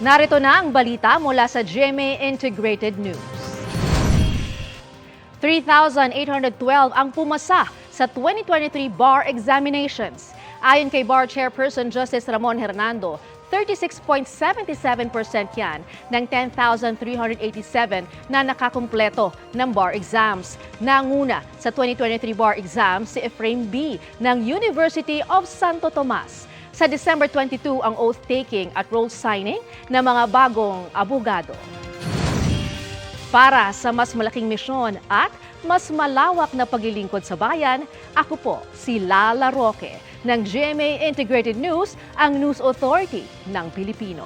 Narito na ang balita mula sa GMA Integrated News. 3,812 ang pumasa sa 2023 bar examinations. Ayon kay Bar Chairperson Justice Ramon Hernando, 36.77% yan ng 10,387 na nakakumpleto ng bar exams. Nanguna sa 2023 bar exams si Ephraim B. ng University of Santo Tomas. Sa December 22 ang oath-taking at roll signing ng mga bagong abogado. Para sa mas malaking misyon at mas malawak na paglilingkod sa bayan, ako po si Lala Roque ng GMA Integrated News, ang News Authority ng Pilipino.